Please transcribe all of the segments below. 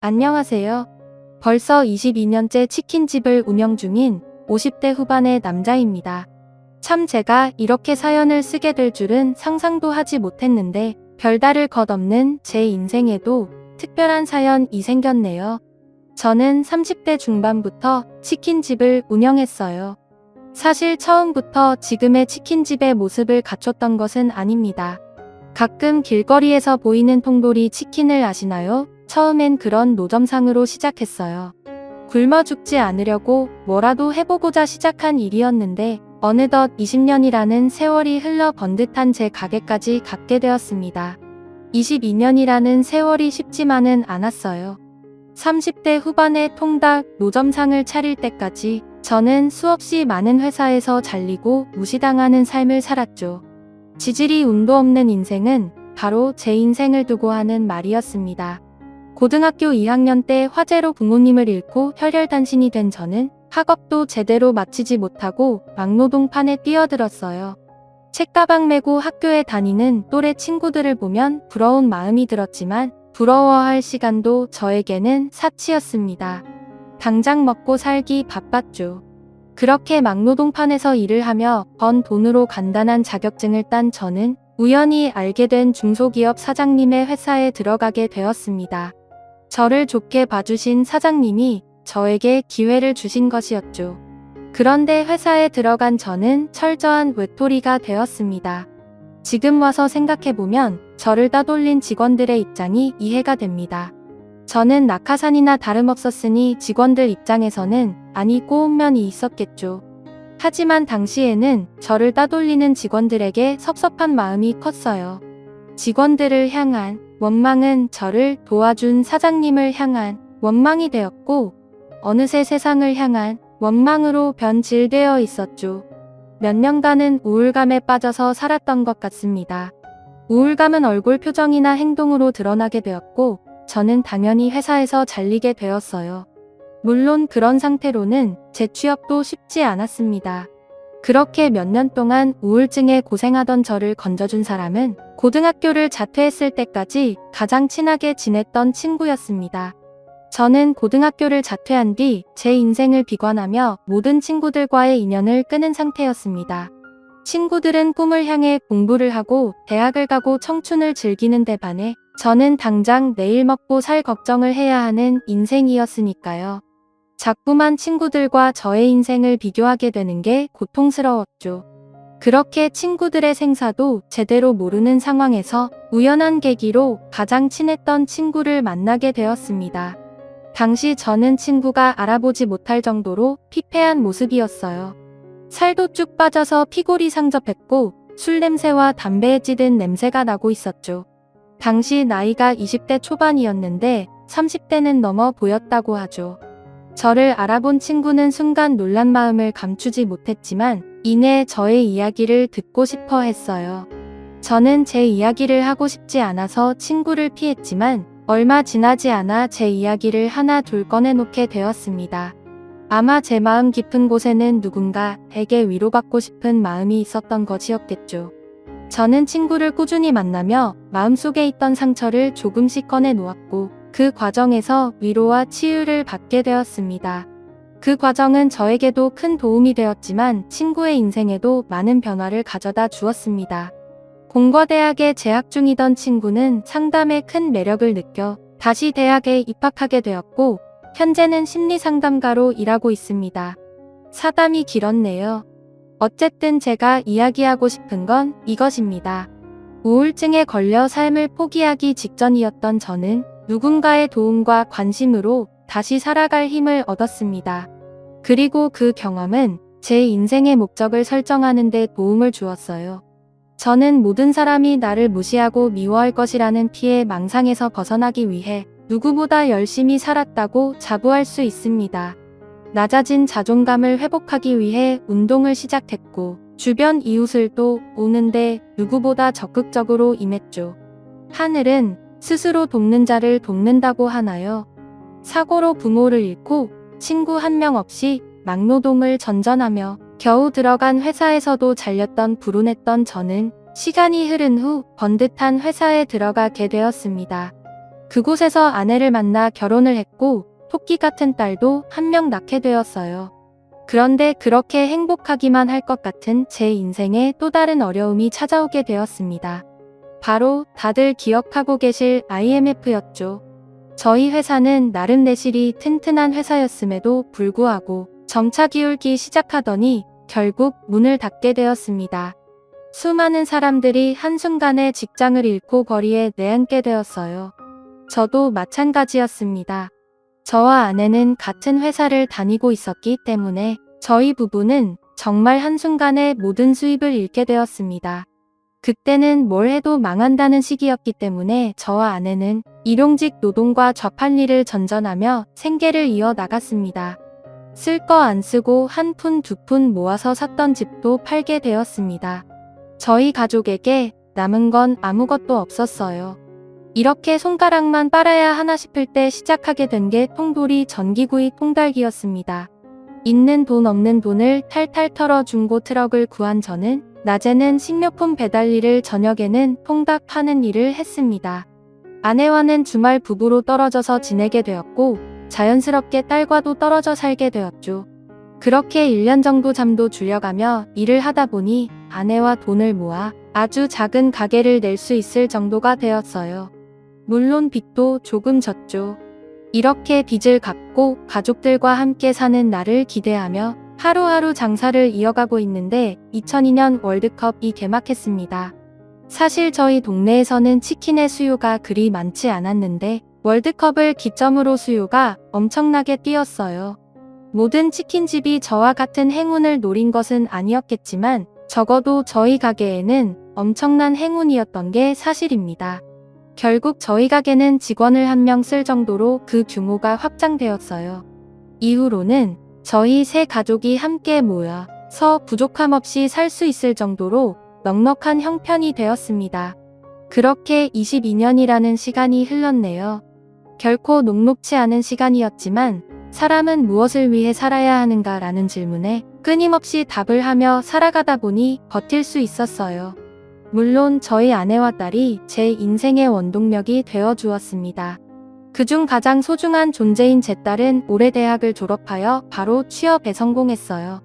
안녕하세요. 벌써 22년째 치킨집을 운영 중인 50대 후반의 남자입니다. 참 제가 이렇게 사연을 쓰게 될 줄은 상상도 하지 못했는데 별다를 것 없는 제 인생에도 특별한 사연이 생겼네요. 저는 30대 중반부터 치킨집을 운영했어요. 사실 처음부터 지금의 치킨집의 모습을 갖췄던 것은 아닙니다. 가끔 길거리에서 보이는 통돌이 치킨을 아시나요? 처음엔 그런 노점상으로 시작했어요. 굶어 죽지 않으려고 뭐라도 해보고자 시작한 일이었는데 어느덧 20년이라는 세월이 흘러 번듯한 제 가게까지 갖게 되었습니다. 22년이라는 세월이 쉽지만은 않았어요. 30대 후반에 통닭 노점상을 차릴 때까지 저는 수없이 많은 회사에서 잘리고 무시당하는 삶을 살았죠. 지질이 운도 없는 인생은 바로 제 인생을 두고 하는 말이었습니다. 고등학교 2학년 때 화재로 부모님을 잃고 혈혈단신이 된 저는 학업도 제대로 마치지 못하고 막노동판에 뛰어들었어요. 책가방 메고 학교에 다니는 또래 친구들을 보면 부러운 마음이 들었지만 부러워할 시간도 저에게는 사치였습니다. 당장 먹고 살기 바빴죠. 그렇게 막노동판에서 일을 하며 번 돈으로 간단한 자격증을 딴 저는 우연히 알게 된 중소기업 사장님의 회사에 들어가게 되었습니다. 저를 좋게 봐주신 사장님이 저에게 기회를 주신 것이었죠. 그런데 회사에 들어간 저는 철저한 외톨이가 되었습니다. 지금 와서 생각해보면 저를 따돌린 직원들의 입장이 이해가 됩니다. 저는 낙하산이나 다름없었으니 직원들 입장에서는 아니 꼬운 면이 있었겠죠. 하지만 당시에는 저를 따돌리는 직원들에게 섭섭한 마음이 컸어요. 직원들을 향한 원망은 저를 도와준 사장님을 향한 원망이 되었고 어느새 세상을 향한 원망으로 변질되어 있었죠. 몇 년간은 우울감에 빠져서 살았던 것 같습니다. 우울감은 얼굴 표정이나 행동으로 드러나게 되었고 저는 당연히 회사에서 잘리게 되었어요. 물론 그런 상태로는 재취업도 쉽지 않았습니다. 그렇게 몇 년 동안 우울증에 고생하던 저를 건져준 사람은 고등학교를 자퇴했을 때까지 가장 친하게 지냈던 친구였습니다. 저는 고등학교를 자퇴한 뒤 제 인생을 비관하며 모든 친구들과의 인연을 끊은 상태였습니다. 친구들은 꿈을 향해 공부를 하고 대학을 가고 청춘을 즐기는 데 반해 저는 당장 내일 먹고 살 걱정을 해야 하는 인생이었으니까요. 자꾸만 친구들과 저의 인생을 비교하게 되는 게 고통스러웠죠. 그렇게 친구들의 생사도 제대로 모르는 상황에서 우연한 계기로 가장 친했던 친구를 만나게 되었습니다. 당시 저는 친구가 알아보지 못할 정도로 피폐한 모습이었어요. 살도 쭉 빠져서 피골이 상접했고 술 냄새와 담배에 찌든 냄새가 나고 있었죠. 당시 나이가 20대 초반이었는데 30대는 넘어 보였다고 하죠. 저를 알아본 친구는 순간 놀란 마음을 감추지 못했지만 이내 저의 이야기를 듣고 싶어 했어요. 저는 제 이야기를 하고 싶지 않아서 친구를 피했지만 얼마 지나지 않아 제 이야기를 하나 둘 꺼내놓게 되었습니다. 아마 제 마음 깊은 곳에는 누군가에게 위로받고 싶은 마음이 있었던 것이었겠죠. 저는 친구를 꾸준히 만나며 마음속에 있던 상처를 조금씩 꺼내놓았고 그 과정에서 위로와 치유를 받게 되었습니다. 그 과정은 저에게도 큰 도움이 되었지만 친구의 인생에도 많은 변화를 가져다 주었습니다. 공과대학에 재학 중이던 친구는 상담에 큰 매력을 느껴 다시 대학에 입학하게 되었고 현재는 심리상담가로 일하고 있습니다. 사담이 길었네요. 어쨌든 제가 이야기하고 싶은 건 이것입니다. 우울증에 걸려 삶을 포기하기 직전이었던 저는 누군가의 도움과 관심으로 다시 살아갈 힘을 얻었습니다. 그리고 그 경험은 제 인생의 목적을 설정하는 데 도움을 주었어요. 저는 모든 사람이 나를 무시하고 미워할 것이라는 피해 망상에서 벗어나기 위해 누구보다 열심히 살았다고 자부할 수 있습니다. 낮아진 자존감을 회복하기 위해 운동을 시작했고 주변 이웃을 또 오는데 누구보다 적극적으로 임했죠. 하늘은 스스로 돕는 자를 돕는다고 하나요? 사고로 부모를 잃고 친구 한 명 없이 막노동을 전전하며 겨우 들어간 회사에서도 잘렸던 불운했던 저는 시간이 흐른 후 번듯한 회사에 들어가게 되었습니다. 그곳에서 아내를 만나 결혼을 했고 토끼 같은 딸도 한 명 낳게 되었어요. 그런데 그렇게 행복하기만 할 것 같은 제 인생에 또 다른 어려움이 찾아오게 되었습니다. 바로 다들 기억하고 계실 IMF였죠. 저희 회사는 나름 내실이 튼튼한 회사였음에도 불구하고 점차 기울기 시작하더니 결국 문을 닫게 되었습니다. 수많은 사람들이 한순간에 직장을 잃고 거리에 내앉게 되었어요. 저도 마찬가지였습니다. 저와 아내는 같은 회사를 다니고 있었기 때문에 저희 부부는 정말 한순간에 모든 수입을 잃게 되었습니다. 그때는 뭘 해도 망한다는 시기였기 때문에 저와 아내는 일용직 노동과 저팔리를 전전하며 생계를 이어나갔습니다. 쓸 거 안 쓰고 한 푼 두 푼 모아서 샀던 집도 팔게 되었습니다. 저희 가족에게 남은 건 아무것도 없었어요. 이렇게 손가락만 빨아야 하나 싶을 때 시작하게 된 게 통돌이 전기구이 통달기였습니다. 있는 돈 없는 돈을 탈탈 털어 중고 트럭을 구한 저는 낮에는 식료품 배달 일을 저녁에는 통닭 파는 일을 했습니다. 아내와는 주말 부부로 떨어져서 지내게 되었고 자연스럽게 딸과도 떨어져 살게 되었죠. 그렇게 1년 정도 잠도 줄여가며 일을 하다 보니 아내와 돈을 모아 아주 작은 가게를 낼 수 있을 정도가 되었어요. 물론 빚도 조금 졌죠. 이렇게 빚을 갚고 가족들과 함께 사는 날을 기대하며 하루하루 장사를 이어가고 있는데 2002년 월드컵이 개막했습니다. 사실 저희 동네에서는 치킨의 수요가 그리 많지 않았는데 월드컵을 기점으로 수요가 엄청나게 뛰었어요. 모든 치킨집이 저와 같은 행운을 노린 것은 아니었겠지만 적어도 저희 가게에는 엄청난 행운이었던 게 사실입니다. 결국 저희 가게는 직원을 한 명 쓸 정도로 그 규모가 확장되었어요. 이후로는 저희 세 가족이 함께 모여서 부족함 없이 살 수 있을 정도로 넉넉한 형편이 되었습니다. 그렇게 22년이라는 시간이 흘렀네요. 결코 녹록치 않은 시간이었지만 사람은 무엇을 위해 살아야 하는가 라는 질문에 끊임없이 답을 하며 살아가다 보니 버틸 수 있었어요. 물론 저희 아내와 딸이 제 인생의 원동력이 되어 주었습니다. 그중 가장 소중한 존재인 제 딸은 올해 대학을 졸업하여 바로 취업에 성공했어요.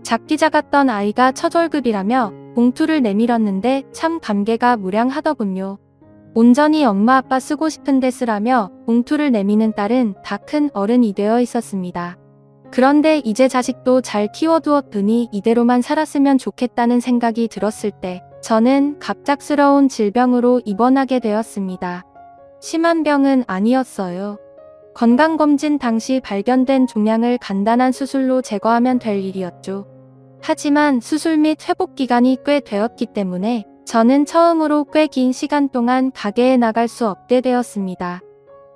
작디 작았던 아이가 첫 월급이라며 봉투를 내밀었는데 참 감개가 무량하더군요. 온전히 엄마 아빠 쓰고 싶은데 쓰라며 봉투를 내미는 딸은 다 큰 어른이 되어 있었습니다. 그런데 이제 자식도 잘 키워두었더니 이대로만 살았으면 좋겠다는 생각이 들었을 때 저는 갑작스러운 질병으로 입원하게 되었습니다. 심한 병은 아니었어요. 건강검진 당시 발견된 종양을 간단한 수술로 제거하면 될 일이었죠. 하지만 수술 및 회복 기간이 꽤 되었기 때문에 저는 처음으로 꽤 긴 시간 동안 가게에 나갈 수 없게 되었습니다.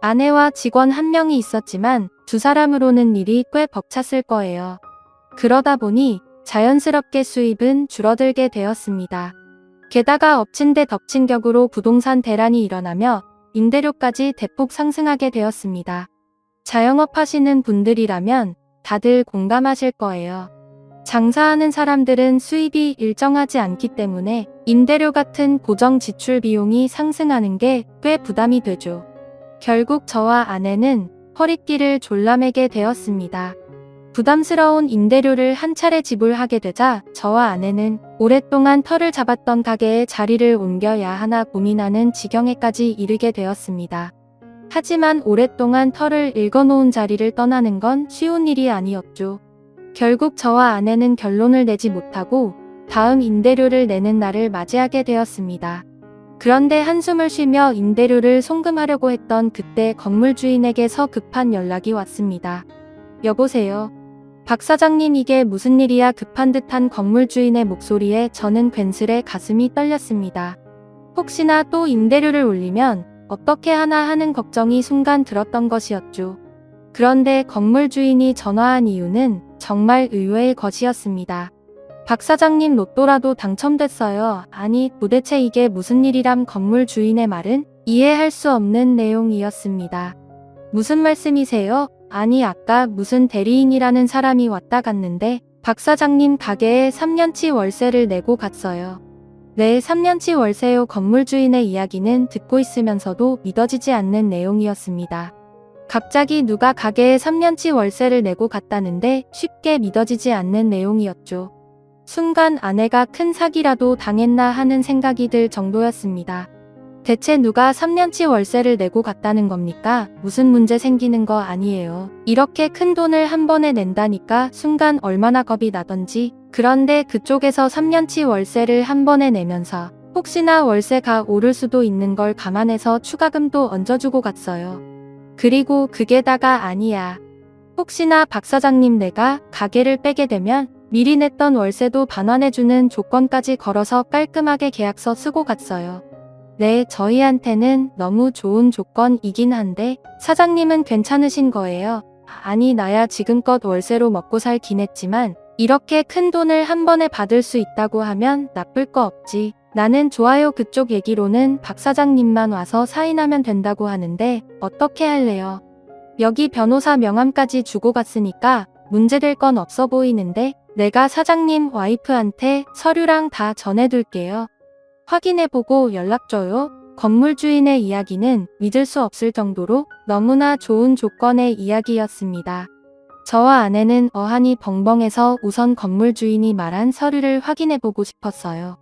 아내와 직원 한 명이 있었지만 두 사람으로는 일이 꽤 벅찼을 거예요. 그러다 보니 자연스럽게 수입은 줄어들게 되었습니다. 게다가 엎친 데 덮친 격으로 부동산 대란이 일어나며 임대료까지 대폭 상승하게 되었습니다. 자영업 하시는 분들이라면 다들 공감하실 거예요. 장사하는 사람들은 수입이 일정하지 않기 때문에 임대료 같은 고정 지출 비용이 상승하는 게 꽤 부담이 되죠. 결국 저와 아내는 허리띠를 졸라매게 되었습니다. 부담스러운 임대료를 한 차례 지불하게 되자 저와 아내는 오랫동안 터를 잡았던 가게에 자리를 옮겨야 하나 고민하는 지경에까지 이르게 되었습니다. 하지만 오랫동안 터를 읽어놓은 자리를 떠나는 건 쉬운 일이 아니었죠. 결국 저와 아내는 결론을 내지 못하고 다음 임대료를 내는 날을 맞이하게 되었습니다. 그런데 한숨을 쉬며 임대료를 송금하려고 했던 그때 건물 주인에게서 급한 연락이 왔습니다. 여보세요. 박 사장님 이게 무슨 일이야 급한 듯한 건물 주인의 목소리에 저는 괜스레 가슴이 떨렸습니다. 혹시나 또 임대료를 올리면 어떻게 하나 하는 걱정이 순간 들었던 것이었죠. 그런데 건물 주인이 전화한 이유는 정말 의외의 것이었습니다. 박 사장님 로또라도 당첨됐어요. 아니 도대체 이게 무슨 일이람 건물 주인의 말은 이해할 수 없는 내용이었습니다. 무슨 말씀이세요? 아니 아까 무슨 대리인이라는 사람이 왔다 갔는데 박 사장님 가게에 3년치 월세를 내고 갔어요. 네, 3년치 월세요. 건물 주인의 이야기는 듣고 있으면서도 믿어지지 않는 내용이었습니다. 갑자기 누가 가게에 3년치 월세를 내고 갔다는데 쉽게 믿어지지 않는 내용이었죠. 순간 아내가 큰 사기라도 당했나 하는 생각이 들 정도였습니다. 대체 누가 3년치 월세를 내고 갔다는 겁니까? 무슨 문제 생기는 거 아니에요. 이렇게 큰 돈을 한 번에 낸다니까 순간 얼마나 겁이 나던지. 그런데 그쪽에서 3년치 월세를 한 번에 내면서 혹시나 월세가 오를 수도 있는 걸 감안해서 추가금도 얹어주고 갔어요. 그리고 그게 다가 아니야. 혹시나 박 사장님 내가 가게를 빼게 되면 미리 냈던 월세도 반환해주는 조건까지 걸어서 깔끔하게 계약서 쓰고 갔어요. 네, 저희한테는 너무 좋은 조건이긴 한데 사장님은 괜찮으신 거예요. 아니, 나야 지금껏 월세로 먹고 살긴 했지만 이렇게 큰 돈을 한 번에 받을 수 있다고 하면 나쁠 거 없지. 나는 좋아요. 그쪽 얘기로는 박 사장님만 와서 사인하면 된다고 하는데 어떻게 할래요? 여기 변호사 명함까지 주고 갔으니까 문제될 건 없어 보이는데 내가 사장님 와이프한테 서류랑 다 전해둘게요. 확인해보고 연락 줘요. 건물 주인의 이야기는 믿을 수 없을 정도로 너무나 좋은 조건의 이야기였습니다. 저와 아내는 어안이 벙벙해서 우선 건물 주인이 말한 서류를 확인해보고 싶었어요.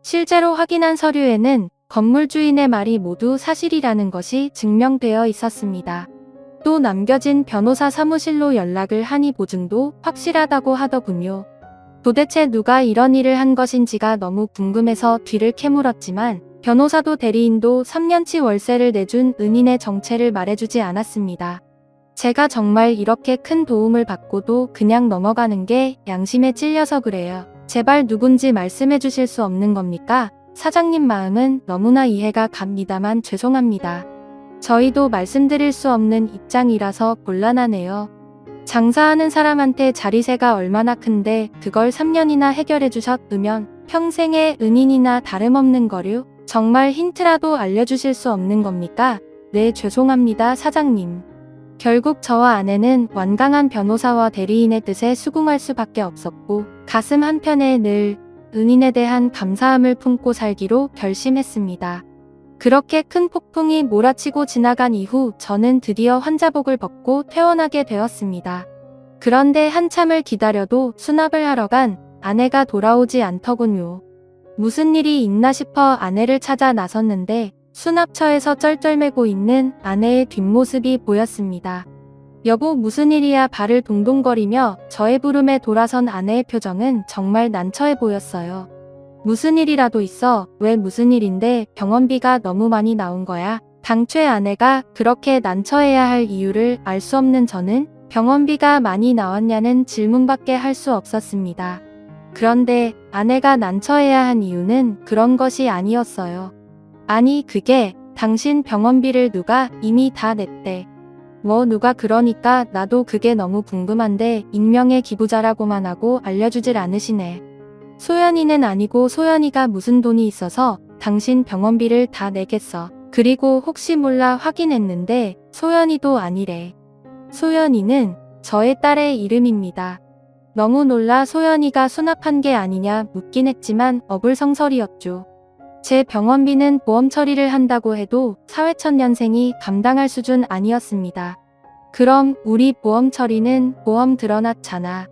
실제로 확인한 서류에는 건물 주인의 말이 모두 사실이라는 것이 증명되어 있었습니다. 또 남겨진 변호사 사무실로 연락을 하니 보증도 확실하다고 하더군요. 도대체 누가 이런 일을 한 것인지가 너무 궁금해서 뒤를 캐물었지만 변호사도 대리인도 3년치 월세를 내준 은인의 정체를 말해주지 않았습니다. 제가 정말 이렇게 큰 도움을 받고도 그냥 넘어가는 게 양심에 찔려서 그래요. 제발 누군지 말씀해 주실 수 없는 겁니까? 사장님 마음은 너무나 이해가 갑니다만 죄송합니다. 저희도 말씀드릴 수 없는 입장이라서 곤란하네요. 장사하는 사람한테 자리세가 얼마나 큰데 그걸 3년이나 해결해 주셨으면 평생의 은인이나 다름없는 거류? 정말 힌트라도 알려주실 수 없는 겁니까? 네, 죄송합니다, 사장님. 결국 저와 아내는 완강한 변호사와 대리인의 뜻에 수긍할 수밖에 없었고 가슴 한편에 늘 은인에 대한 감사함을 품고 살기로 결심했습니다. 그렇게 큰 폭풍이 몰아치고 지나간 이후 저는 드디어 환자복을 벗고 퇴원하게 되었습니다. 그런데 한참을 기다려도 수납을 하러 간 아내가 돌아오지 않더군요. 무슨 일이 있나 싶어 아내를 찾아 나섰는데 수납처에서 쩔쩔매고 있는 아내의 뒷모습이 보였습니다. 여보, 무슨 일이야? 발을 동동거리며 저의 부름에 돌아선 아내의 표정은 정말 난처해 보였어요. 무슨 일이라도 있어? 왜 무슨 일인데? 병원비가 너무 많이 나온 거야. 당최 아내가 그렇게 난처해야 할 이유를 알 수 없는 저는 병원비가 많이 나왔냐는 질문밖에 할 수 없었습니다. 그런데 아내가 난처해야 한 이유는 그런 것이 아니었어요. 아니, 그게 당신 병원비를 누가 이미 다 냈대. 뭐 누가 그러니까 나도 그게 너무 궁금한데 익명의 기부자라고만 하고 알려주질 않으시네. 소연이는 아니고 소연이가 무슨 돈이 있어서 당신 병원비를 다 내겠어. 그리고 혹시 몰라 확인했는데 소연이도 아니래. 소연이는 저의 딸의 이름입니다. 너무 놀라 소연이가 수납한 게 아니냐 묻긴 했지만 어불성설이었죠. 제 병원비는 보험 처리를 한다고 해도 사회천년생이 감당할 수준 아니었습니다. 그럼 우리 보험 처리는 보험 드러났잖아.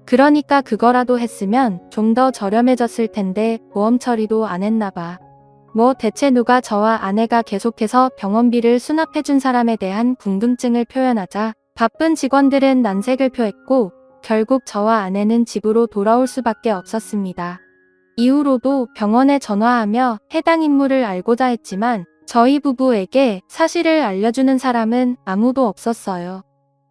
그러니까 그거라도 했으면 좀 더 저렴해졌을 텐데 보험 처리도 안 했나 봐. 뭐 대체 누가 저와 아내가 계속해서 병원비를 수납해준 사람에 대한 궁금증을 표현하자 바쁜 직원들은 난색을 표했고 결국 저와 아내는 집으로 돌아올 수밖에 없었습니다. 이후로도 병원에 전화하며 해당 인물을 알고자 했지만 저희 부부에게 사실을 알려주는 사람은 아무도 없었어요.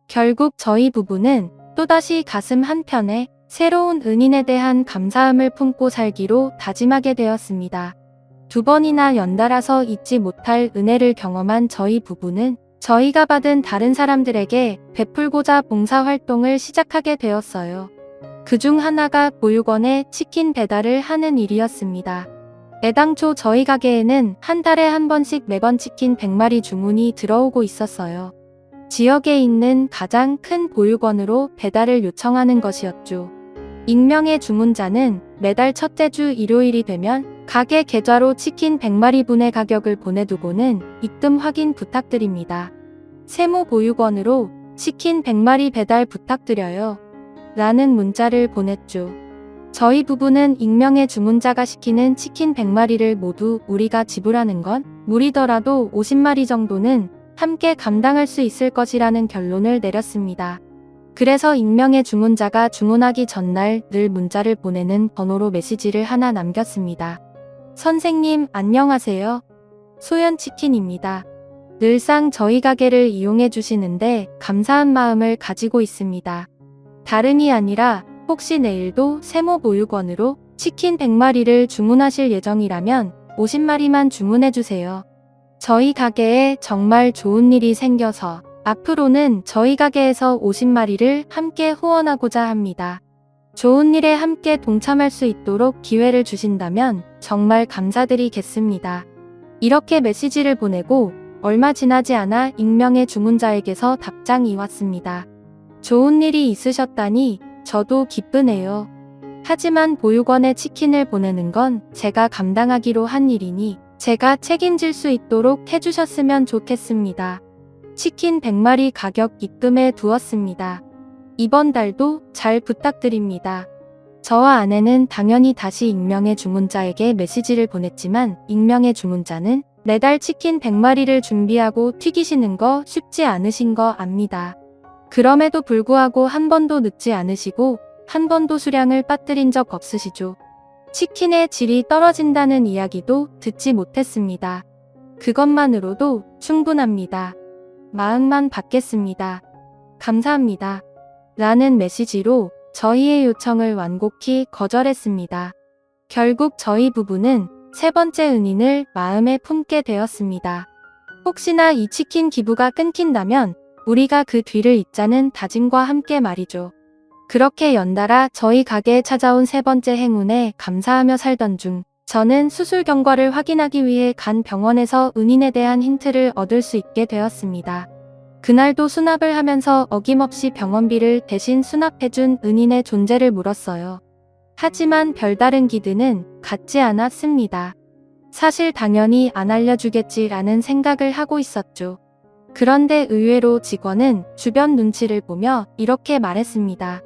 결국 저희 부부는 또다시 가슴 한편에 새로운 은인에 대한 감사함을 품고 살기로 다짐하게 되었습니다. 2번이나 연달아서 잊지 못할 은혜를 경험한 저희 부부는 저희가 받은 다른 사람들에게 베풀고자 봉사활동을 시작하게 되었어요. 그중 하나가 보육원에 치킨 배달을 하는 일이었습니다. 애당초 저희 가게에는 한 달에 한 번씩 매번 치킨 100마리 주문이 들어오고 있었어요. 지역에 있는 가장 큰 보육원으로 배달을 요청하는 것이었죠. 익명의 주문자는 매달 첫째 주 일요일이 되면 가게 계좌로 치킨 100마리 분의 가격을 보내두고는 입금 확인 부탁드립니다. 세무 보육원으로 치킨 100마리 배달 부탁드려요. 라는 문자를 보냈죠. 저희 부부는 익명의 주문자가 시키는 치킨 100마리를 모두 우리가 지불하는 건 무리더라도 50마리 정도는 함께 감당할 수 있을 것이라는 결론을 내렸습니다. 그래서 익명의 주문자가 주문하기 전날 늘 문자를 보내는 번호로 메시지를 하나 남겼습니다. 선생님, 안녕하세요. 소연치킨입니다. 늘상 저희 가게를 이용해 주시는데 감사한 마음을 가지고 있습니다. 다름이 아니라 혹시 내일도 세모보육원으로 치킨 100마리를 주문하실 예정이라면 50마리만 주문해 주세요. 저희 가게에 정말 좋은 일이 생겨서 앞으로는 저희 가게에서 50마리를 함께 후원하고자 합니다. 좋은 일에 함께 동참할 수 있도록 기회를 주신다면 정말 감사드리겠습니다. 이렇게 메시지를 보내고 얼마 지나지 않아 익명의 주문자에게서 답장이 왔습니다. 좋은 일이 있으셨다니 저도 기쁘네요. 하지만 보육원에 치킨을 보내는 건 제가 감당하기로 한 일이니 제가 책임질 수 있도록 해주셨으면 좋겠습니다. 치킨 100마리 가격 입금해 두었습니다. 이번 달도 잘 부탁드립니다. 저와 아내는 당연히 다시 익명의 주문자에게 메시지를 보냈지만 익명의 주문자는 매달 치킨 100마리를 준비하고 튀기시는 거 쉽지 않으신 거 압니다. 그럼에도 불구하고 한 번도 늦지 않으시고 한 번도 수량을 빠뜨린 적 없으시죠. 치킨의 질이 떨어진다는 이야기도 듣지 못했습니다. 그것만으로도 충분합니다. 마음만 받겠습니다. 감사합니다. 라는 메시지로 저희의 요청을 완곡히 거절했습니다. 결국 저희 부부는 세 번째 은인을 마음에 품게 되었습니다. 혹시나 이 치킨 기부가 끊긴다면 우리가 그 뒤를 잇자는 다짐과 함께 말이죠. 그렇게 연달아 저희 가게에 찾아온 세 번째 행운에 감사하며 살던 중 저는 수술 경과를 확인하기 위해 간 병원에서 은인에 대한 힌트를 얻을 수 있게 되었습니다. 그날도 수납을 하면서 어김없이 병원비를 대신 수납해준 은인의 존재를 물었어요. 하지만 별다른 기드는 갖지 않았습니다. 사실 당연히 안 알려주겠지라는 생각을 하고 있었죠. 그런데 의외로 직원은 주변 눈치를 보며 이렇게 말했습니다.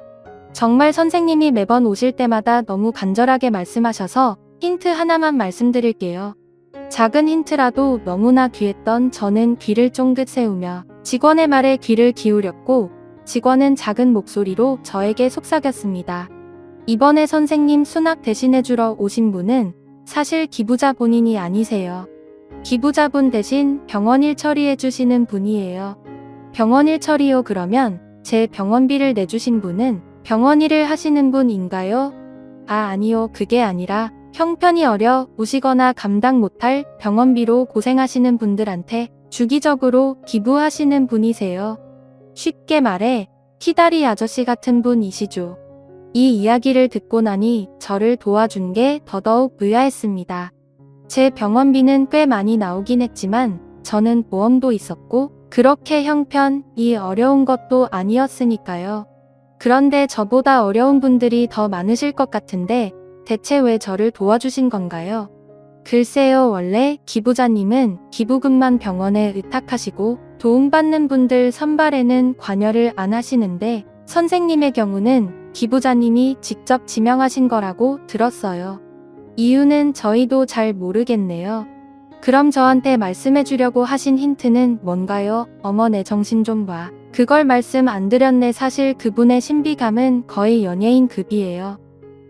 정말 선생님이 매번 오실 때마다 너무 간절하게 말씀하셔서 힌트 하나만 말씀드릴게요. 작은 힌트라도 너무나 귀했던 저는 귀를 쫑긋 세우며 직원의 말에 귀를 기울였고 직원은 작은 목소리로 저에게 속삭였습니다. 이번에 선생님 수납 대신해주러 오신 분은 사실 기부자 본인이 아니세요. 기부자분 대신 병원 일 처리해주시는 분이에요. 병원 일 처리요? 그러면 제 병원비를 내주신 분은 병원 일을 하시는 분인가요? 아니요. 그게 아니라 형편이 어려 우시거나 감당 못할 병원비로 고생하시는 분들한테 주기적으로 기부하시는 분이세요. 쉽게 말해 키다리 아저씨 같은 분이시죠. 이 이야기를 듣고 나니 저를 도와준 게 더더욱 의아했습니다. 제 병원비는 꽤 많이 나오긴 했지만 저는 보험도 있었고 그렇게 형편이 어려운 것도 아니었으니까요. 그런데 저보다 어려운 분들이 더 많으실 것 같은데 대체 왜 저를 도와주신 건가요? 글쎄요, 원래 기부자님은 기부금만 병원에 의탁하시고 도움받는 분들 선발에는 관여를 안 하시는데 선생님의 경우는 기부자님이 직접 지명하신 거라고 들었어요. 이유는 저희도 잘 모르겠네요. 그럼 저한테 말씀해 주려고 하신 힌트는 뭔가요? 어머, 내 정신 좀 봐. 그걸 말씀 안 드렸네. 사실 그분의 신비감은 거의 연예인 급이에요.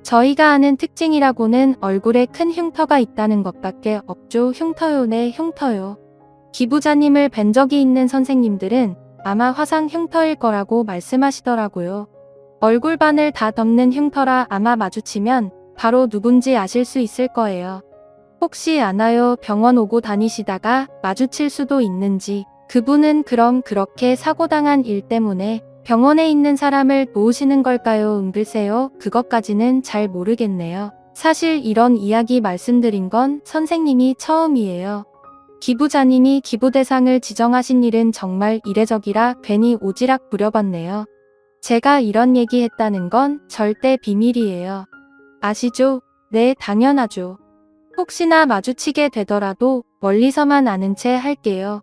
저희가 아는 특징이라고는 얼굴에 큰 흉터가 있다는 것밖에 없죠. 흉터요? 네, 흉터요. 기부자님을 뵌 적이 있는 선생님들은 아마 화상 흉터일 거라고 말씀하시더라고요. 얼굴반을 다 덮는 흉터라 아마 마주치면 바로 누군지 아실 수 있을 거예요. 혹시 아나요? 병원 오고 다니시다가 마주칠 수도 있는지. 그분은 그럼 그렇게 사고당한 일 때문에 병원에 있는 사람을 도우시는 걸까요? 글쎄요. 그것까지는 잘 모르겠네요. 사실 이런 이야기 말씀드린 건 선생님이 처음이에요. 기부자님이 기부 대상을 지정하신 일은 정말 이례적이라 괜히 오지랖 부려봤네요. 제가 이런 얘기 했다는 건 절대 비밀이에요. 아시죠? 네, 당연하죠. 혹시나 마주치게 되더라도 멀리서만 아는 채 할게요.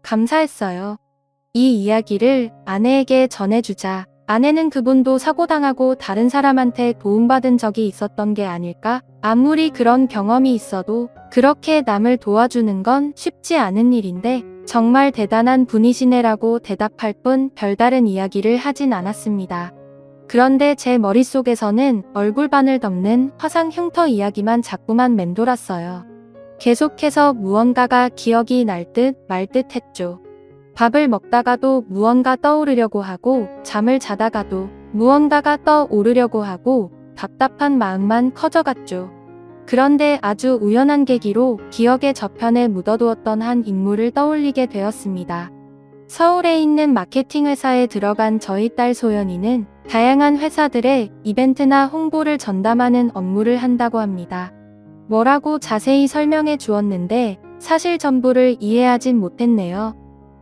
감사했어요. 이 이야기를 아내에게 전해주자 아내는 그분도 사고당하고 다른 사람한테 도움받은 적이 있었던 게 아닐까? 아무리 그런 경험이 있어도 그렇게 남을 도와주는 건 쉽지 않은 일인데 정말 대단한 분이시네라고 대답할 뿐 별다른 이야기를 하진 않았습니다. 그런데 제 머릿속에서는 얼굴반을 덮는 화상 흉터 이야기만 자꾸만 맴돌았어요. 계속해서 무언가가 기억이 날 듯 말 듯 했죠. 밥을 먹다가도 무언가 떠오르려고 하고 잠을 자다가도 무언가가 떠오르려고 하고 답답한 마음만 커져갔죠. 그런데 아주 우연한 계기로 기억의 저편에 묻어두었던 한 인물을 떠올리게 되었습니다. 서울에 있는 마케팅 회사에 들어간 저희 딸 소연이는 다양한 회사들의 이벤트나 홍보를 전담하는 업무를 한다고 합니다. 뭐라고 자세히 설명해 주었는데 사실 전부를 이해하진 못했네요.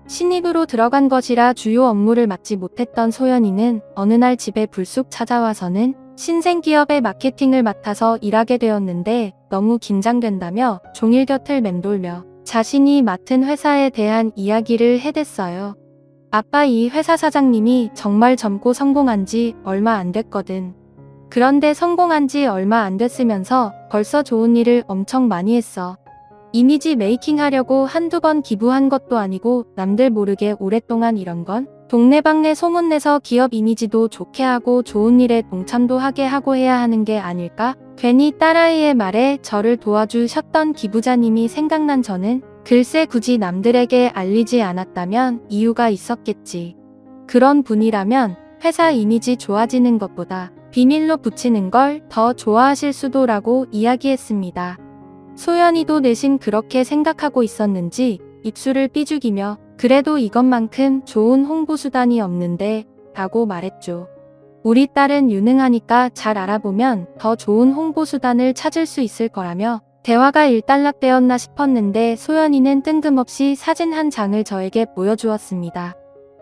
신입으로 들어간 것이라 주요 업무를 맡지 못했던 소연이는 어느 날 집에 불쑥 찾아와서는 신생 기업의 마케팅을 맡아서 일하게 되었는데 너무 긴장된다며 종일 곁을 맴돌며 자신이 맡은 회사에 대한 이야기를 해댔어요. 아빠, 이 회사 사장님이 정말 젊고 성공한 지 얼마 안 됐거든. 그런데 성공한 지 얼마 안 됐으면서 벌써 좋은 일을 엄청 많이 했어. 이미지 메이킹 하려고 한두 번 기부한 것도 아니고 남들 모르게 오랫동안 이런 건 동네방네 소문내서 기업 이미지도 좋게 하고 좋은 일에 동참도 하게 하고 해야 하는 게 아닐까? 괜히 딸아이의 말에 저를 도와주셨던 기부자님이 생각난 저는 글쎄 굳이 남들에게 알리지 않았다면 이유가 있었겠지. 그런 분이라면 회사 이미지 좋아지는 것보다 비밀로 붙이는 걸 더 좋아하실 수도라고 이야기했습니다. 소연이도 내심 그렇게 생각하고 있었는지 입술을 삐죽이며 그래도 이것만큼 좋은 홍보수단이 없는데 라고 말했죠. 우리 딸은 유능하니까 잘 알아보면 더 좋은 홍보수단을 찾을 수 있을 거라며 대화가 일단락되었나 싶었는데 소연이는 뜬금없이 사진 한 장을 저에게 보여주었습니다.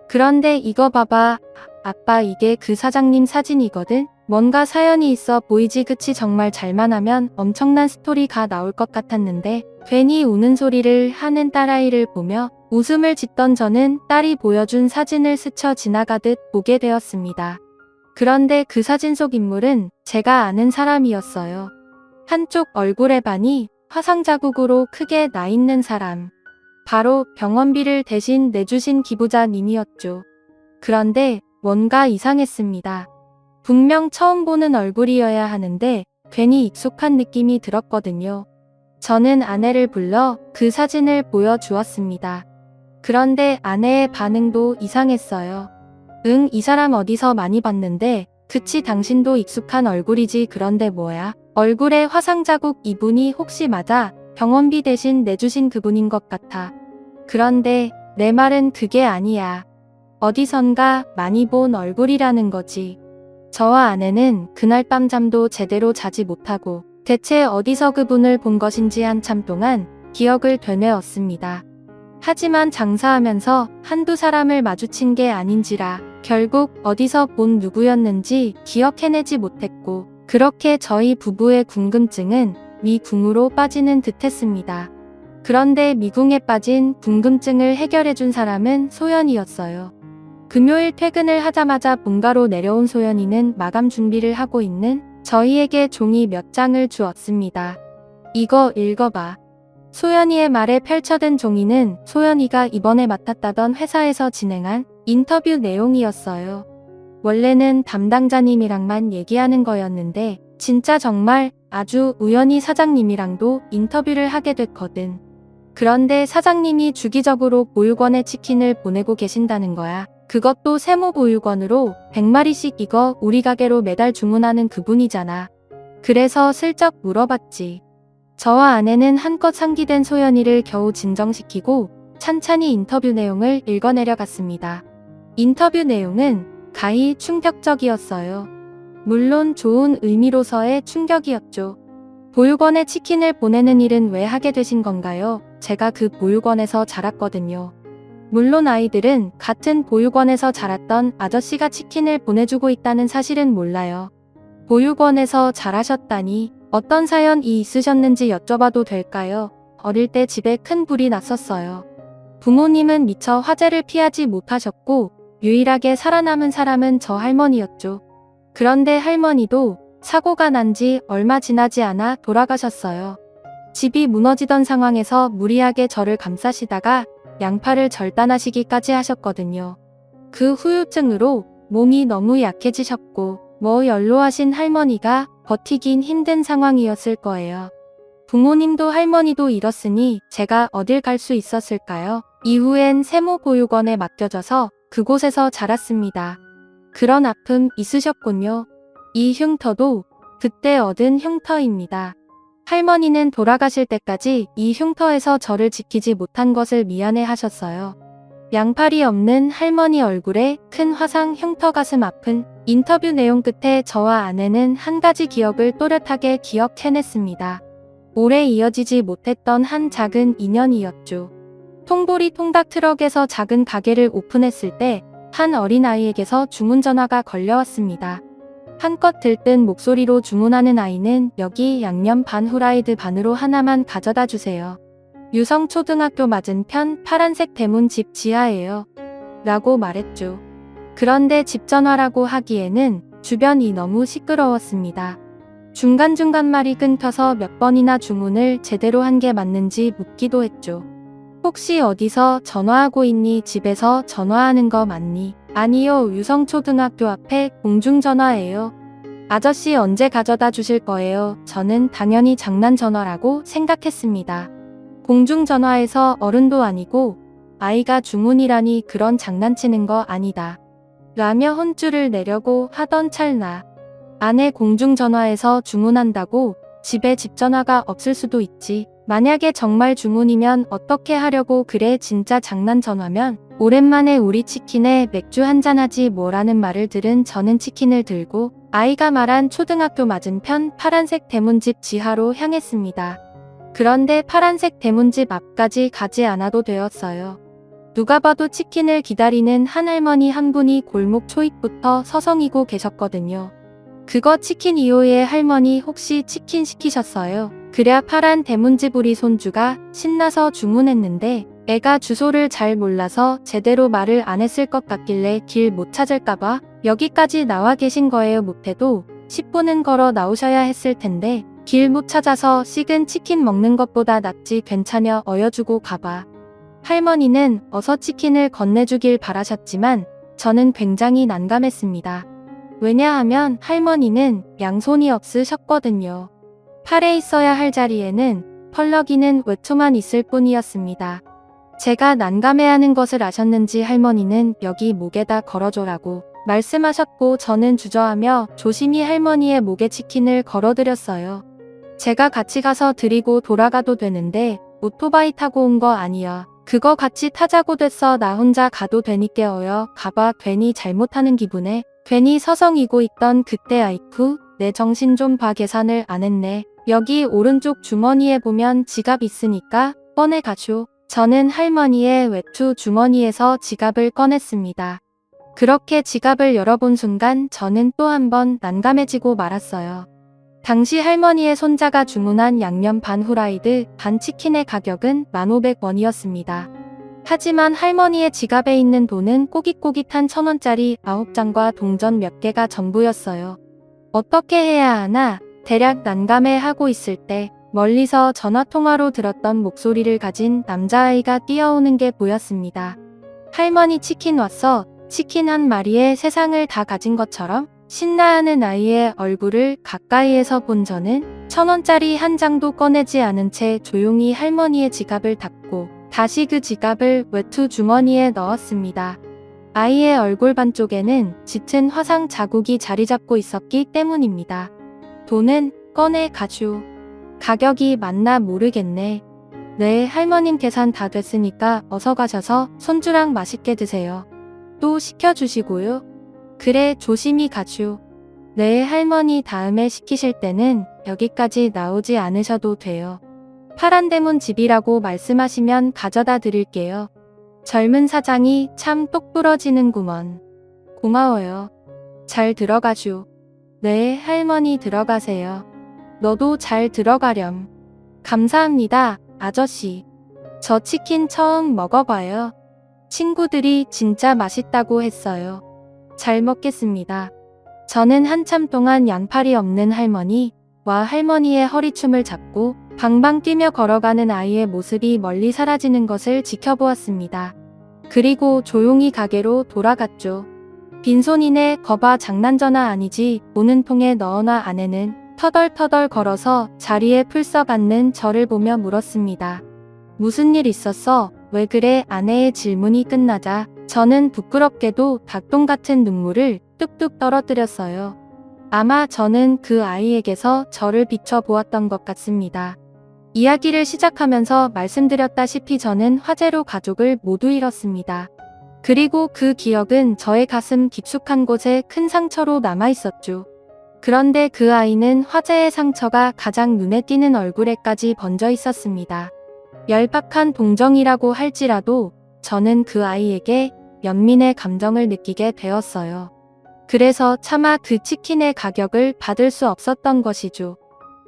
그런데 이거 봐봐. 아빠, 이게 그 사장님 사진이거든? 뭔가 사연이 있어 보이지. 그치? 정말 잘만 하면 엄청난 스토리가 나올 것 같았는데 괜히 우는 소리를 하는 딸아이를 보며 웃음을 짓던 저는 딸이 보여준 사진을 스쳐 지나가듯 보게 되었습니다. 그런데 그 사진 속 인물은 제가 아는 사람이었어요. 한쪽 얼굴의 반이 화상 자국으로 크게 나 있는 사람. 바로 병원비를 대신 내주신 기부자님이었죠. 그런데 뭔가 이상했습니다. 분명 처음 보는 얼굴이어야 하는데 괜히 익숙한 느낌이 들었거든요. 저는 아내를 불러 그 사진을 보여주었습니다. 그런데 아내의 반응도 이상했어요. 응, 이 사람 어디서 많이 봤는데. 그치, 당신도 익숙한 얼굴이지. 그런데 뭐야? 얼굴에 화상 자국, 이분이 혹시 맞아? 병원비 대신 내주신 그분인 것 같아. 그런데 내 말은 그게 아니야. 어디선가 많이 본 얼굴이라는 거지. 저와 아내는 그날 밤 잠도 제대로 자지 못하고 대체 어디서 그분을 본 것인지 한참 동안 기억을 되뇌었습니다. 하지만 장사하면서 한두 사람을 마주친 게 아닌지라 결국 어디서 본 누구였는지 기억해내지 못했고 그렇게 저희 부부의 궁금증은 미궁으로 빠지는 듯했습니다. 그런데 미궁에 빠진 궁금증을 해결해준 사람은 소연이었어요. 금요일 퇴근을 하자마자 본가로 내려온 소연이는 마감 준비를 하고 있는 저희에게 종이 몇 장을 주었습니다. 이거 읽어봐. 소연이의 말에 펼쳐든 종이는 소연이가 이번에 맡았다던 회사에서 진행한 인터뷰 내용이었어요. 원래는 담당자님이랑만 얘기하는 거였는데 진짜 정말 아주 우연히 사장님이랑도 인터뷰를 하게 됐거든. 그런데 사장님이 주기적으로 보육원에 치킨을 보내고 계신다는 거야. 그것도 세무보육원으로 100마리씩. 이거 우리 가게로 매달 주문하는 그분이잖아. 그래서 슬쩍 물어봤지. 저와 아내는 한껏 상기된 소연이를 겨우 진정시키고 찬찬히 인터뷰 내용을 읽어내려 갔습니다. 인터뷰 내용은 가히 충격적이었어요. 물론 좋은 의미로서의 충격이었죠. 보육원에 치킨을 보내는 일은 왜 하게 되신 건가요? 제가 그 보육원에서 자랐거든요. 물론 아이들은 같은 보육원에서 자랐던 아저씨가 치킨을 보내주고 있다는 사실은 몰라요. 보육원에서 자라셨다니 어떤 사연이 있으셨는지 여쭤봐도 될까요? 어릴 때 집에 큰 불이 났었어요. 부모님은 미처 화재를 피하지 못하셨고 유일하게 살아남은 사람은 저 할머니였죠. 그런데 할머니도 사고가 난 지 얼마 지나지 않아 돌아가셨어요. 집이 무너지던 상황에서 무리하게 저를 감싸시다가 양팔을 절단하시기까지 하셨거든요. 그 후유증으로 몸이 너무 약해지셨고 연로하신 할머니가 버티긴 힘든 상황이었을 거예요. 부모님도 할머니도 잃었으니 제가 어딜 갈 수 있었을까요? 이후엔 세모보육원에 맡겨져서 그곳에서 자랐습니다. 그런 아픔 있으셨군요. 이 흉터도 그때 얻은 흉터입니다. 할머니는 돌아가실 때까지 이 흉터에서 저를 지키지 못한 것을 미안해 하셨어요. 양팔이 없는 할머니 얼굴에 큰 화상 흉터 가슴 아픈 인터뷰 내용 끝에 저와 아내는 한 가지 기억을 또렷하게 기억해냈습니다. 오래 이어지지 못했던 한 작은 인연이었죠. 통보리 통닭 트럭에서 작은 가게를 오픈했을 때 한 어린아이에게서 주문 전화가 걸려왔습니다. 한껏 들뜬 목소리로 주문하는 아이는 여기 양념 반 후라이드 반으로 하나만 가져다 주세요. 유성초등학교 맞은편 파란색 대문집 지하예요. 라고 말했죠. 그런데 집 전화라고 하기에는 주변이 너무 시끄러웠습니다. 중간중간 말이 끊겨서 몇 번이나 주문을 제대로 한 게 맞는지 묻기도 했죠. 혹시 어디서 전화하고 있니? 집에서 전화하는 거 맞니? 아니요, 유성초등학교 앞에 공중전화예요. 아저씨 언제 가져다 주실 거예요? 저는 당연히 장난 전화라고 생각했습니다. 공중전화에서 어른도 아니고 아이가 주문이라니 그런 장난치는 거 아니다. 라며 혼쭐을 내려고 하던 찰나 아내 공중전화에서 주문한다고 집에 집전화가 없을 수도 있지. 만약에 정말 주문이면 어떻게 하려고 그래? 진짜 장난 전화면 오랜만에 우리 치킨에 맥주 한잔하지 뭐라는 말을 들은 저는 치킨을 들고 아이가 말한 초등학교 맞은편 파란색 대문집 지하로 향했습니다. 그런데 파란색 대문집 앞까지 가지 않아도 되었어요. 누가 봐도 치킨을 기다리는 한 할머니 한 분이 골목 초입부터 서성이고 계셨거든요. 그거 치킨 2호의 할머니 혹시 치킨 시키셨어요? 그랴 파란 대문집 우리 손주가 신나서 주문했는데 애가 주소를 잘 몰라서 제대로 말을 안 했을 것 같길래 길 못 찾을까봐 여기까지 나와 계신 거예요. 못해도 10분은 걸어 나오셔야 했을 텐데 길 못 찾아서 식은 치킨 먹는 것보다 낫지 괜찮여 어여주고 가봐. 할머니는 어서 치킨을 건네주길 바라셨지만 저는 굉장히 난감했습니다. 왜냐하면 할머니는 양손이 없으셨거든요. 팔에 있어야 할 자리에는 펄럭이는 외투만 있을 뿐이었습니다. 제가 난감해하는 것을 아셨는지 할머니는 여기 목에다 걸어줘라고 말씀하셨고 저는 주저하며 조심히 할머니의 목에 치킨을 걸어드렸어요. 제가 같이 가서 드리고 돌아가도 되는데 오토바이 타고 온 거 아니야. 그거 같이 타자고 됐어. 나 혼자 가도 되니까 어여 가봐. 괜히 잘못하는 기분에 괜히 서성이고 있던 그때 아이쿠 내 정신 좀 봐. 계산을 안 했네. 여기 오른쪽 주머니에 보면 지갑 있으니까 꺼내 가쇼. 저는 할머니의 외투 주머니에서 지갑을 꺼냈습니다. 그렇게 지갑을 열어본 순간 저는 또 한 번 난감해지고 말았어요. 당시 할머니의 손자가 주문한 양념 반 후라이드 반 치킨의 가격은 1,500원이었습니다. 하지만 할머니의 지갑에 있는 돈은 꼬깃꼬깃한 1,000원짜리 9장과 동전 몇 개가 전부였어요. 어떻게 해야 하나 대략 난감해하고 있을 때 멀리서 전화통화로 들었던 목소리를 가진 남자아이가 뛰어오는 게 보였습니다. 할머니 치킨 왔어. 치킨 한 마리에 세상을 다 가진 것처럼 신나하는 아이의 얼굴을 가까이에서 본 저는 1,000원짜리 한 장도 꺼내지 않은 채 조용히 할머니의 지갑을 닫고 다시 그 지갑을 외투 주머니에 넣었습니다. 아이의 얼굴 반쪽에는 짙은 화상 자국이 자리 잡고 있었기 때문입니다. 돈은 꺼내 가슈. 가격이 맞나 모르겠네. 네, 할머님 계산 다 됐으니까 어서 가셔서 손주랑 맛있게 드세요. 또 시켜주시고요. 그래, 조심히 가슈. 네, 할머니 다음에 시키실 때는 여기까지 나오지 않으셔도 돼요. 파란 대문 집이라고 말씀하시면 가져다 드릴게요. 젊은 사장이 참 똑부러지는구먼. 고마워요. 잘 들어가슈. 네, 할머니 들어가세요. 너도 잘 들어가렴. 감사합니다, 아저씨. 저 치킨 처음 먹어봐요. 친구들이 진짜 맛있다고 했어요. 잘 먹겠습니다. 저는 한참 동안 양팔이 없는 할머니와 할머니의 허리춤을 잡고 방방 뛰며 걸어가는 아이의 모습이 멀리 사라지는 것을 지켜보았습니다. 그리고 조용히 가게로 돌아갔죠. 빈손이네 거봐 장난전화 아니지 오는 통에 넣어놔. 아내는 터덜터덜 걸어서 자리에 풀썩 앉는 저를 보며 물었습니다. 무슨 일 있었어? 왜 그래? 아내의 질문이 끝나자 저는 부끄럽게도 닭똥 같은 눈물을 뚝뚝 떨어뜨렸어요. 아마 저는 그 아이에게서 저를 비춰보았던 것 같습니다. 이야기를 시작하면서 말씀드렸다시피 저는 화재로 가족을 모두 잃었습니다. 그리고 그 기억은 저의 가슴 깊숙한 곳에 큰 상처로 남아있었죠. 그런데 그 아이는 화재의 상처가 가장 눈에 띄는 얼굴에까지 번져 있었습니다. 열박한 동정이라고 할지라도 저는 그 아이에게 연민의 감정을 느끼게 되었어요. 그래서 차마 그 치킨의 가격을 받을 수 없었던 것이죠.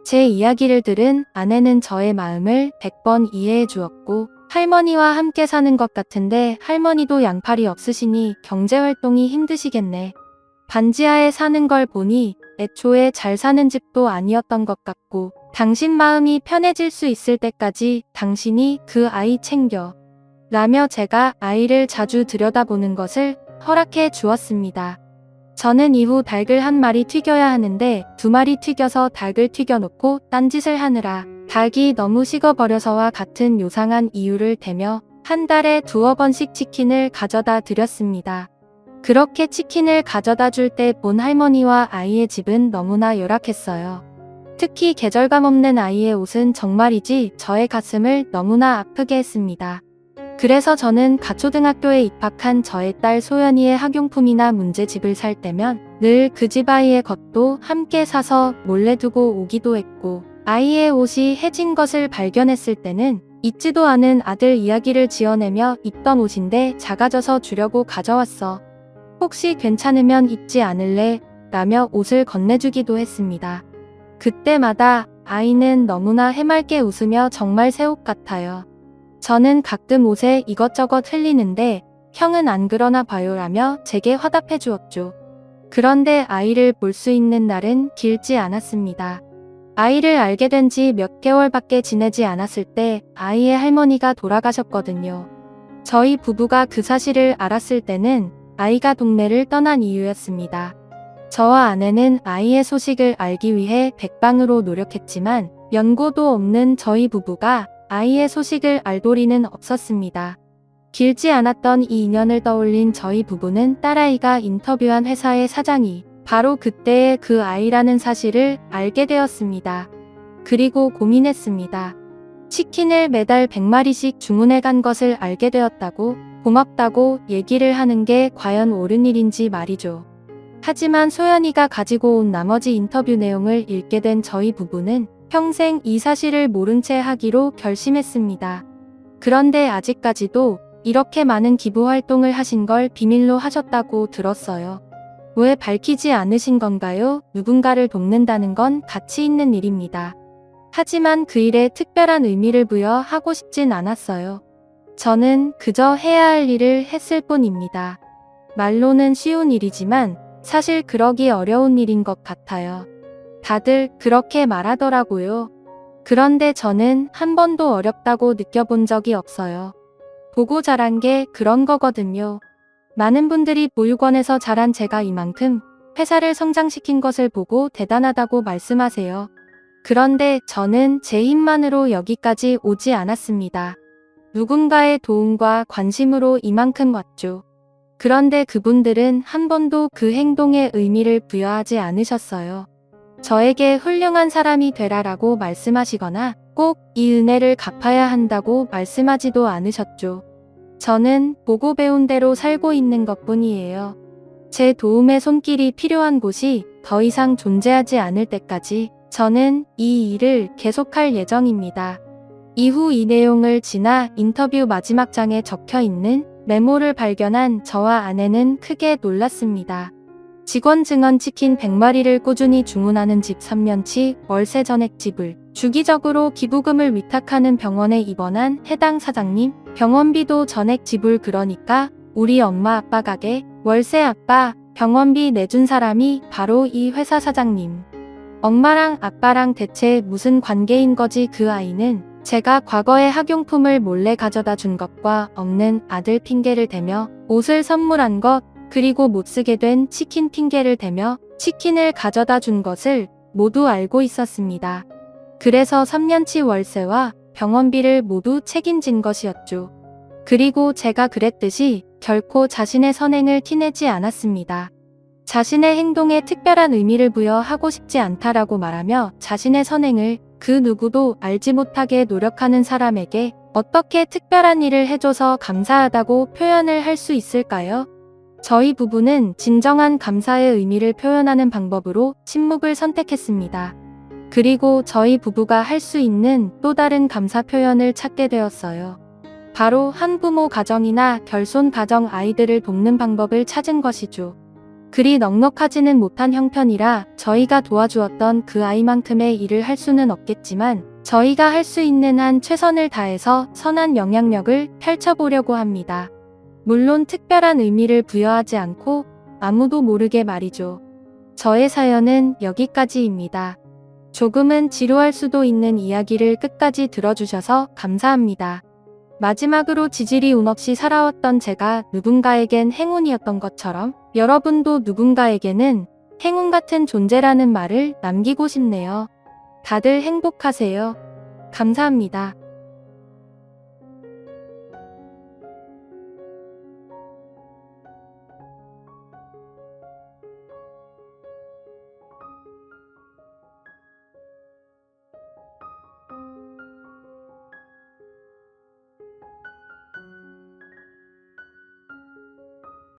제 이야기를 들은 아내는 저의 마음을 100번 이해해 주었고 할머니와 함께 사는 것 같은데 할머니도 양팔이 없으시니 경제활동이 힘드시겠네. 반지하에 사는 걸 보니 애초에 잘 사는 집도 아니었던 것 같고 당신 마음이 편해질 수 있을 때까지 당신이 그 아이 챙겨 라며 제가 아이를 자주 들여다보는 것을 허락해 주었습니다. 저는 이후 닭을 한 마리 튀겨야 하는데 2마리 튀겨서 닭을 튀겨놓고 딴짓을 하느라 닭이 너무 식어버려서와 같은 요상한 이유를 대며 한 달에 2-3번씩 치킨을 가져다 드렸습니다. 그렇게 치킨을 가져다 줄 때 본 할머니와 아이의 집은 너무나 열악했어요. 특히 계절감 없는 아이의 옷은 정말이지 저의 가슴을 너무나 아프게 했습니다. 그래서 저는 가초등학교에 입학한 저의 딸 소연이의 학용품이나 문제집을 살 때면 늘 그 집 아이의 것도 함께 사서 몰래 두고 오기도 했고 아이의 옷이 해진 것을 발견했을 때는 잊지도 않은 아들 이야기를 지어내며 입던 옷인데 작아져서 주려고 가져왔어. 혹시 괜찮으면 입지 않을래? 라며 옷을 건네주기도 했습니다. 그때마다 아이는 너무나 해맑게 웃으며 정말 새 옷 같아요. 저는 가끔 옷에 이것저것 흘리는데 형은 안 그러나 봐요라며 제게 화답해 주었죠. 그런데 아이를 볼 수 있는 날은 길지 않았습니다. 아이를 알게 된 지 몇 개월밖에 지내지 않았을 때 아이의 할머니가 돌아가셨거든요. 저희 부부가 그 사실을 알았을 때는 아이가 동네를 떠난 이유였습니다. 저와 아내는 아이의 소식을 알기 위해 백방으로 노력했지만 연고도 없는 저희 부부가 아이의 소식을 알 도리는 없었습니다. 길지 않았던 이 인연을 떠올린 저희 부부는 딸아이가 인터뷰한 회사의 사장이 바로 그때의 그 아이라는 사실을 알게 되었습니다. 그리고 고민했습니다. 치킨을 매달 100마리씩 주문해 간 것을 알게 되었다고 고맙다고 얘기를 하는 게 과연 옳은 일인지 말이죠. 하지만 소연이가 가지고 온 나머지 인터뷰 내용을 읽게 된 저희 부부는 평생 이 사실을 모른 채 하기로 결심했습니다. 그런데 아직까지도 이렇게 많은 기부 활동을 하신 걸 비밀로 하셨다고 들었어요. 왜 밝히지 않으신 건가요? 누군가를 돕는다는 건 가치 있는 일입니다. 하지만 그 일에 특별한 의미를 부여하고 싶진 않았어요. 저는 그저 해야 할 일을 했을 뿐입니다. 말로는 쉬운 일이지만 사실 그러기 어려운 일인 것 같아요. 다들 그렇게 말하더라고요. 그런데 저는 한 번도 어렵다고 느껴본 적이 없어요. 보고 자란 게 그런 거거든요. 많은 분들이 보육원에서 자란 제가 이만큼 회사를 성장시킨 것을 보고 대단하다고 말씀하세요. 그런데 저는 제 힘만으로 여기까지 오지 않았습니다. 누군가의 도움과 관심으로 이만큼 왔죠. 그런데 그분들은 한 번도 그 행동에 의미를 부여하지 않으셨어요. 저에게 훌륭한 사람이 되라라고 말씀하시거나 꼭 이 은혜를 갚아야 한다고 말씀하지도 않으셨죠. 저는 보고 배운 대로 살고 있는 것뿐이에요. 제 도움의 손길이 필요한 곳이 더 이상 존재하지 않을 때까지 저는 이 일을 계속할 예정입니다. 이후 이 내용을 지나 인터뷰 마지막 장에 적혀 있는 메모를 발견한 저와 아내는 크게 놀랐습니다. 직원 증언 치킨 100마리를 꾸준히 주문하는 집 3년치 월세 전액지불. 주기적으로 기부금을 위탁하는 병원에 입원한 해당 사장님. 병원비도 전액 지불. 그러니까 우리 엄마 아빠 가게 월세 아빠 병원비 내준 사람이 바로 이 회사 사장님. 엄마랑 아빠랑 대체 무슨 관계인 거지? 그 아이는 제가 과거에 학용품을 몰래 가져다 준 것과 없는 아들 핑계를 대며 옷을 선물한 것, 그리고 못 쓰게 된 치킨 핑계를 대며 치킨을 가져다 준 것을 모두 알고 있었습니다. 그래서 3년치 월세와 병원비를 모두 책임진 것이었죠. 그리고 제가 그랬듯이 결코 자신의 선행을 티내지 않았습니다. 자신의 행동에 특별한 의미를 부여하고 싶지 않다라고 말하며 자신의 선행을 그 누구도 알지 못하게 노력하는 사람에게 어떻게 특별한 일을 해줘서 감사하다고 표현을 할 수 있을까요? 저희 부부는 진정한 감사의 의미를 표현하는 방법으로 침묵을 선택했습니다. 그리고 저희 부부가 할 수 있는 또 다른 감사 표현을 찾게 되었어요. 바로 한부모 가정이나 결손 가정 아이들을 돕는 방법을 찾은 것이죠. 그리 넉넉하지는 못한 형편이라 저희가 도와주었던 그 아이만큼의 일을 할 수는 없겠지만 저희가 할 수 있는 한 최선을 다해서 선한 영향력을 펼쳐보려고 합니다. 물론 특별한 의미를 부여하지 않고 아무도 모르게 말이죠. 저의 사연은 여기까지입니다. 조금은 지루할 수도 있는 이야기를 끝까지 들어주셔서 감사합니다. 마지막으로 지질이 운없이 살아왔던 제가 누군가에겐 행운이었던 것처럼 여러분도 누군가에게는 행운 같은 존재라는 말을 남기고 싶네요. 다들 행복하세요. 감사합니다.